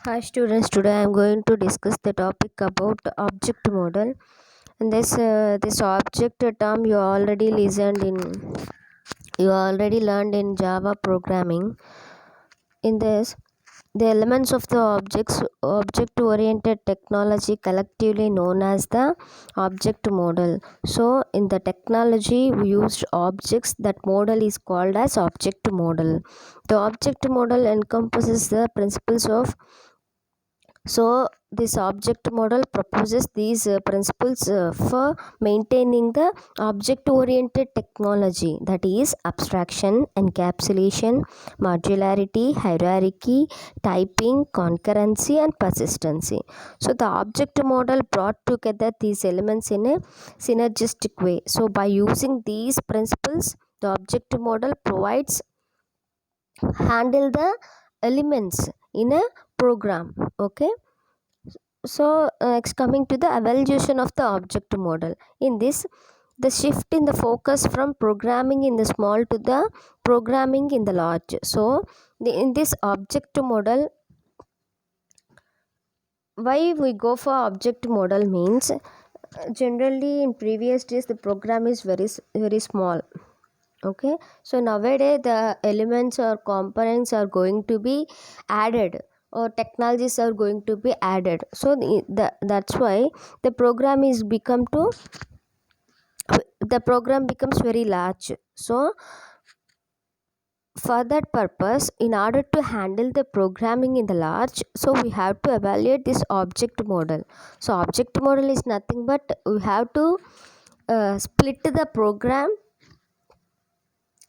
Hi students, today I am going to discuss the topic about object model. And this object term you already learned in Java programming. In this, the elements of the object oriented technology collectively known as the object model. So in the technology we used objects, that model is called as object model. The object model encompasses the principles of so this object model proposes these principles for maintaining the object oriented technology, that is abstraction, encapsulation, modularity, hierarchy, typing, concurrency and persistency. So the object model brought together these elements in a synergistic way. So by using these principles, the object model provides handle the elements in a program. Okay, so it's coming to the evaluation of the object model. In this, the shift in the focus from programming in the small to the programming in the large. So in this object model, why we go for object model means, generally in previous days the program is very small. Okay, so nowadays the elements or components are going to be added, or technologies are going to be added. So that's why the program is become to the program becomes very large. So for that purpose, in order to handle the programming in the large, so we have to evaluate this object model. So object model is nothing but we have to split the program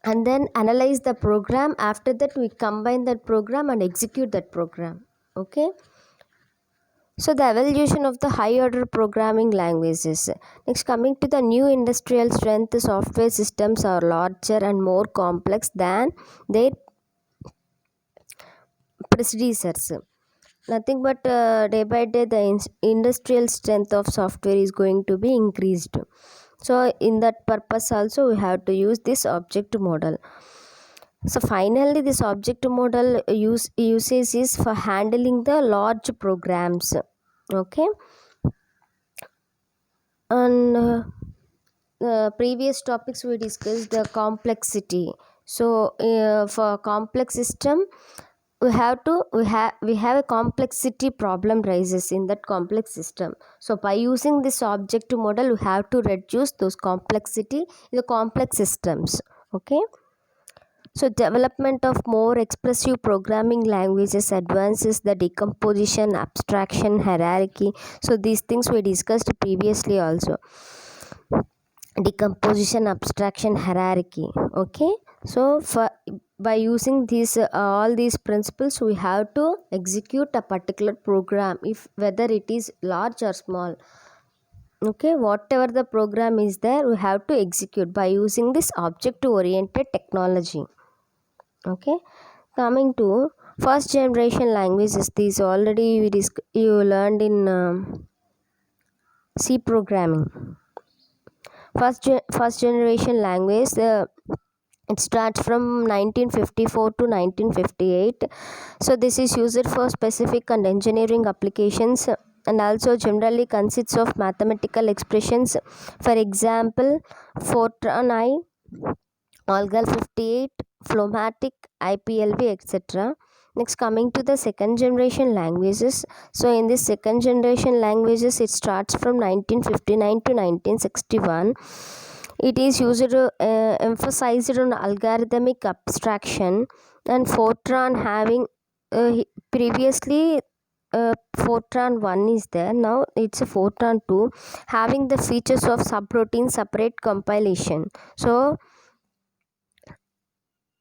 and then analyze the program. After that we combine that program and execute that program. Okay, so the evaluation of the high order programming languages. Next, coming to the new industrial strength, software systems are larger and more complex than their predecessors. Nothing but day by day the industrial strength of software is going to be increased. So in that purpose also we have to use this object model. So finally, this object model usage is for handling the large programs. Okay, and previous topics we discussed the complexity. So for complex system, we have a complexity problem rises in that complex system. So by using this object model, we have to reduce those complexity in the complex systems. Okay. So development of more expressive programming languages advances the decomposition, abstraction, hierarchy. So these things we discussed previously also. Decomposition, abstraction, hierarchy. Okay. So by using these all these principles, we have to execute a particular program, if whether it is large or small. Okay, whatever the program is there, we have to execute by using this object oriented technology. Okay, coming to first generation languages, these already you learned in C programming. First generation language, it starts from 1954 to 1958. So this is used for specific and engineering applications, and also generally consists of mathematical expressions. For example, Fortran I, Algal 58, Flowmatic, IPLB, etc. Next, coming to the second generation languages. So in this second generation languages, it starts from 1959 to 1961. It is used emphasized on algorithmic abstraction, and Fortran having previously Fortran 1 is there, now it's a Fortran 2 having the features of subroutine separate compilation. So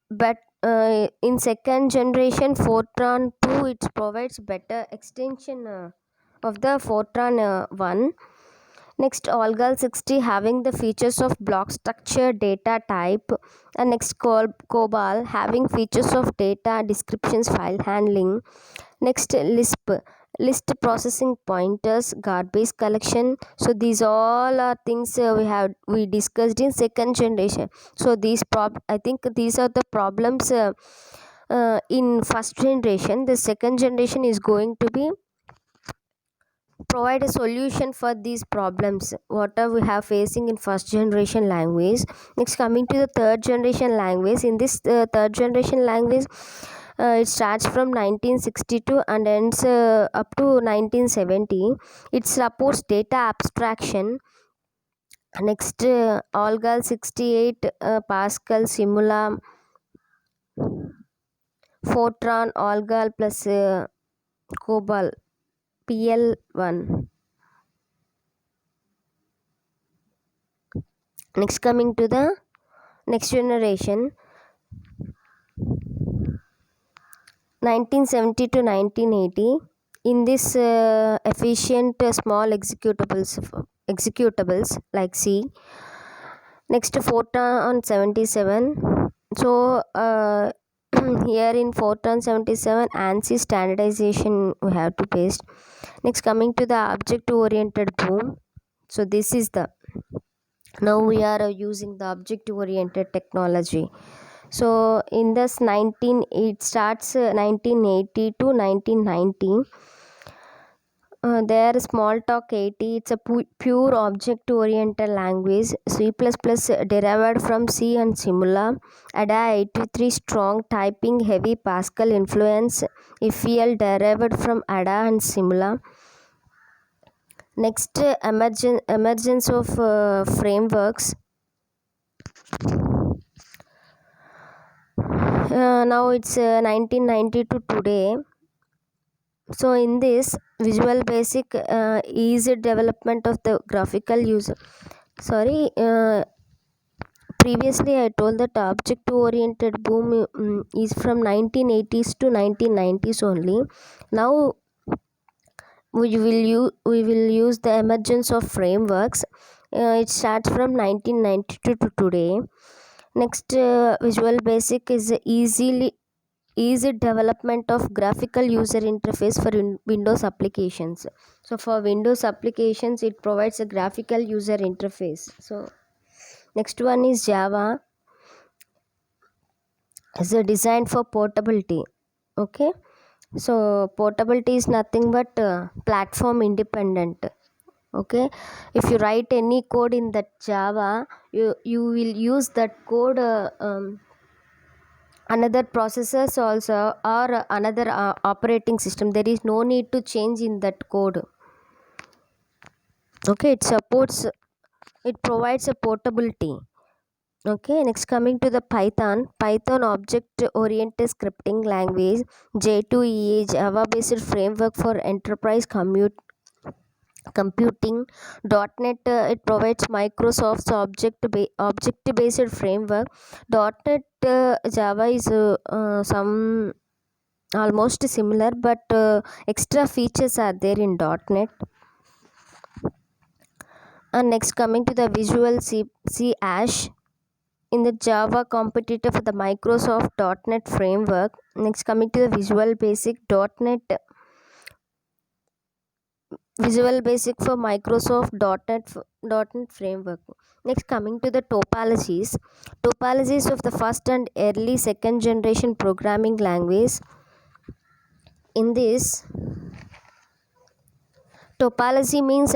but in second generation Fortran 2, it provides better extension of the Fortran 1. Next, Algal 60 having the features of block structure, data type, and next COBOL having features of data descriptions, file handling. Next, Lisp, list processing, pointers, garbage collection. So these all are things we discussed in second generation. So I think these are the problems in first generation. The second generation is going to be provide a solution for these problems what are we have facing in first generation language. Next, coming to the third generation language. In this third generation language, it starts from 1962 and ends up to 1970. It supports data abstraction. Next, Algol 68, Pascal, Simula, Fortran, Algol plus COBOL, PL1. Next, coming to the next generation, 1970 to 1980. In this efficient small executables like C. Next, Fortran 77. So here in Fortran 77, ANSI standardization we have to paste. Next, coming to the object oriented boom. So this is the now we are using the object oriented technology. So in this it starts 1980 to 1990. There Smalltalk 80, it's a pure object oriented language. C++ derived from C and Simula. Ada 83 strong typing heavy Pascal influence. EFL derived from Ada and Simula. Next, emergence of frameworks. Now it's 1990 to today. So in this Visual Basic easy development of the graphical user. Previously I told that object oriented boom is from 1980s to 1990s only. Now we will use the emergence of frameworks. It starts from 1992 to today. Next, Visual Basic is easy development of graphical user interface for Windows applications. So for Windows applications, it provides a graphical user interface. So next one is Java. Is a designed for portability. Okay, so portability is nothing but platform independent. Okay, if you write any code in that Java, you will use that code another processors also or another operating system. There is no need to change in that code. Okay, it provides a portability. Okay, next coming to the Python object oriented scripting language. J2EE, Java based framework for enterprise computing. .NET, it provides Microsoft's object based framework. .NET Java is some almost similar, but extra features are there in .NET. And next coming to the Visual C Ash. In the Java competitor for the Microsoft .NET framework. Next coming to the Visual Basic .NET for Microsoft .NET framework. Next coming to the topologies of the first and early second generation programming language. In this, topology means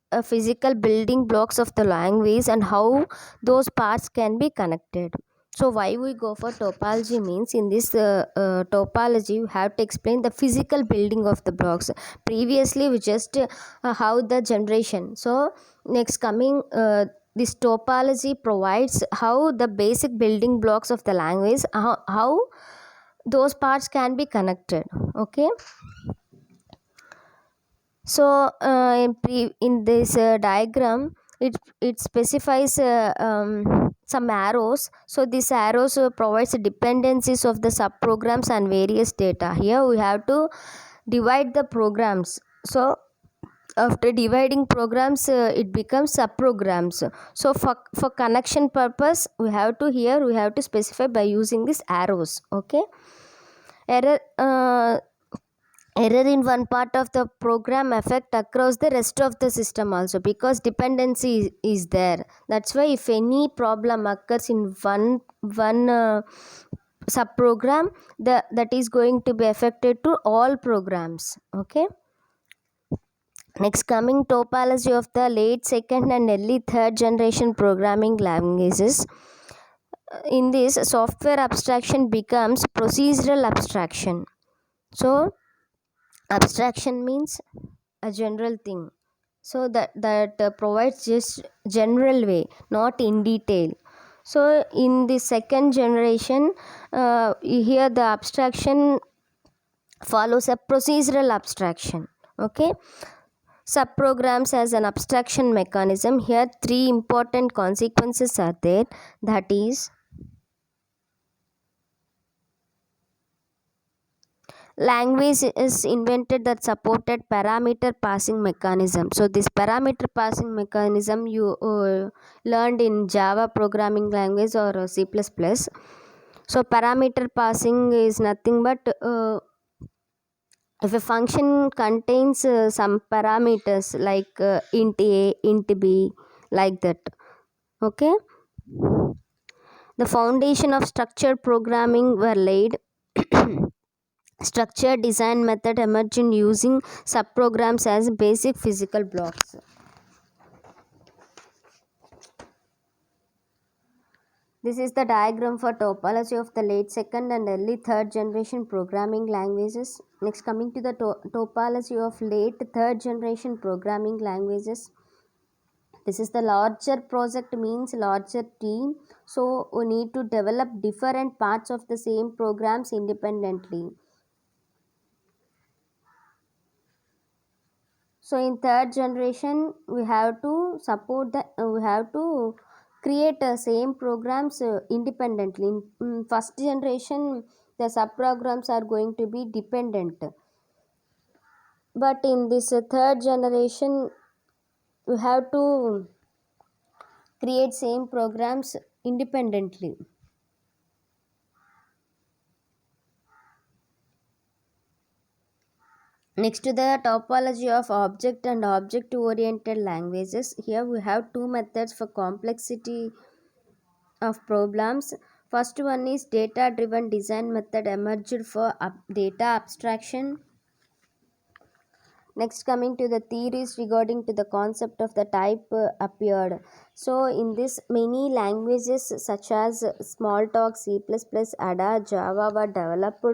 a physical building blocks of the language and how those parts can be connected. So why we go for topology means in this topology you have to explain the physical building of the blocks. Previously we just how the generation. So next coming this topology provides how the basic building blocks of the language, how those parts can be connected. Okay. So in this diagram, it specifies some arrows. So these arrows provides dependencies of the subprograms and various data. Here we have to divide the programs. So after dividing programs, it becomes subprograms. So for connection purpose, we have to specify by using these arrows. Okay. Error in one part of the program affect across the rest of the system also, because dependency is there. That's why if any problem occurs in one subprogram that is going to be affected to all programs. Okay. Next, coming topology of the late second and early third generation programming languages. In this, software abstraction becomes procedural abstraction. So abstraction means a general thing, so that provides just general way, not in detail. So in the second generation, here the abstraction follows a procedural abstraction. Okay. Subprograms as an abstraction mechanism. Here three important consequences are there. That is, language is invented that supported parameter passing mechanism. So this parameter passing mechanism you learned in Java programming language or C++. So parameter passing is nothing but if a function contains some parameters like int a, int b, like that. Okay. The foundation of structured programming were laid. Structured design method emerged in using subprograms as basic physical blocks. This is the diagram for topology of the late second and early third generation programming languages. Next, coming to the topology of late third generation programming languages. This is the larger project, means larger team. So we need to develop different parts of the same programs independently. So in third generation, we have to support the we have to create same programs independently. In first generation, the subprograms are going to be dependent, but in this third generation, we have to create same programs independently. Next to the topology of object and object oriented languages, here we have two methods for complexity of problems. First one is data driven design method emerged for data abstraction. Next, coming to the theories regarding to the concept of the type appeared. So in this, many languages such as Smalltalk, C++, Ada, Java were developed.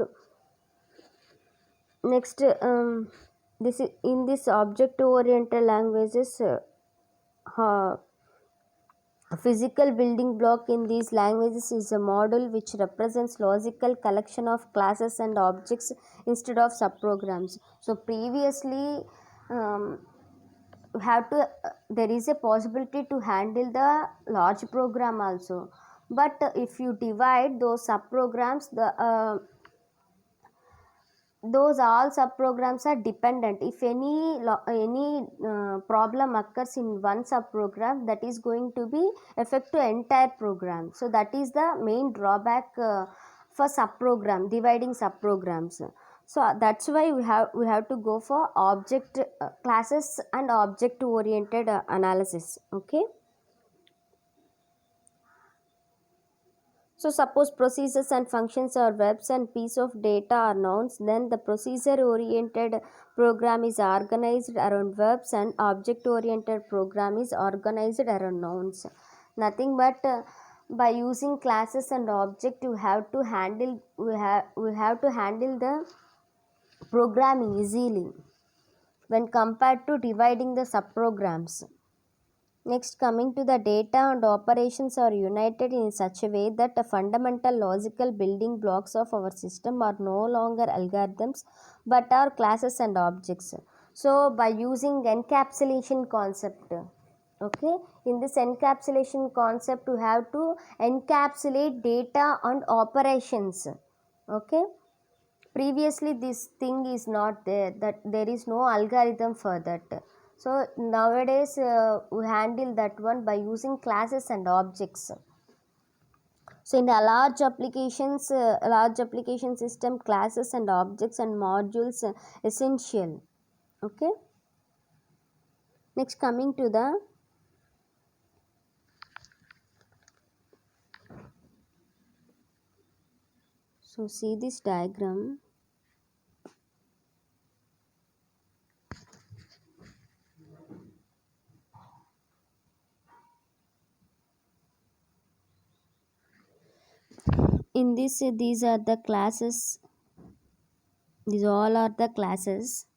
Next, this is in this object oriented languages. A physical building block in these languages is a model which represents logical collection of classes and objects instead of subprograms. So previously, have to there is a possibility to handle the large program also, but if you divide those subprograms, those all subprograms are dependent. If any problem occurs in one subprogram, that is going to be affect to entire program. So that is the main drawback for subprogram, dividing subprograms. So that's why we have to go for object classes and object oriented analysis. Okay. So suppose procedures and functions are verbs and piece of data are nouns, then the procedure oriented program is organized around verbs and object oriented program is organized around nouns. Nothing but by using classes and object, you have to handle we have to handle the programming easily when compared to dividing the subprograms. Next, coming to the data and operations are united in such a way that the fundamental logical building blocks of our system are no longer algorithms but are classes and objects. So by using encapsulation concept, okay, in this encapsulation concept we have to encapsulate data and operations. Okay. Previously this thing is not there, that there is no algorithm for that. So nowadays we handle that one by using classes and objects. So in the large application system, classes and objects and modules essential. Okay. Next, coming to the So see this diagram. In this, these are the classes. These all are the classes.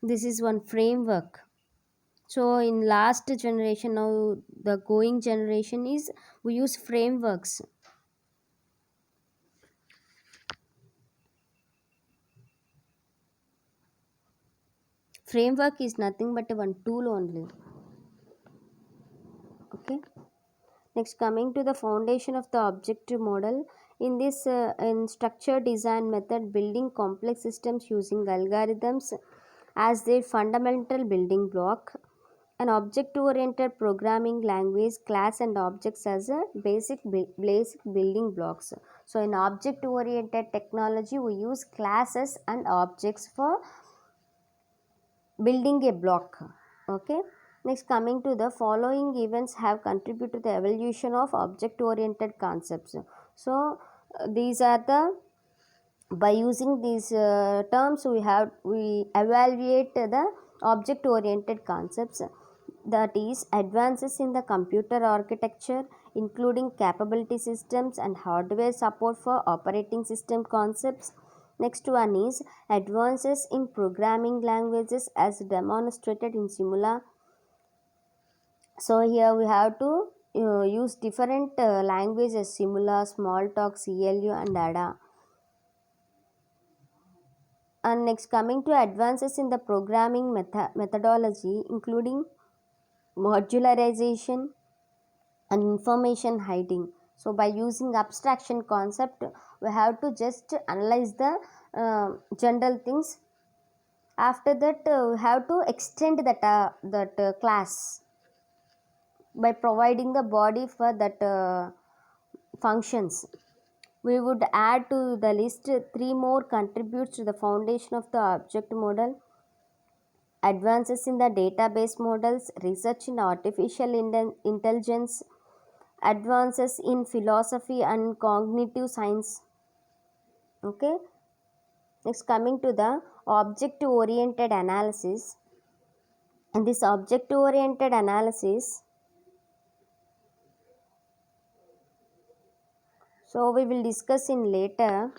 This is one framework. So in last generation, now the going generation is we use frameworks. Framework is nothing but one tool only. Okay. Next, coming to the foundation of the objective model. In this in structure design method, building complex systems using algorithms as their fundamental building block. An object-oriented programming language, class and objects as a basic building blocks. So in object-oriented technology, we use classes and objects for building a block. Okay. Next, coming to the following events have contributed to the evolution of object-oriented concepts. So these are the, by using these terms we evaluate the object oriented concepts, that is advances in the computer architecture including capability systems and hardware support for operating system concepts. Next one is advances in programming languages as demonstrated in Simula. So here we have to use different languages: Simula, Smalltalk, CLU and Ada. And next, coming to advances in the programming methodology including modularization and information hiding. So by using abstraction concept, we have to just analyze the general things. After that we have to extend that class by providing the body for that functions. We would add to the list three more contributes to the foundation of the object model: advances in the database models, research in artificial intelligence, advances in philosophy and cognitive science. Okay. Next, coming to the object oriented analysis. And this object oriented analysis, so we will discuss in later.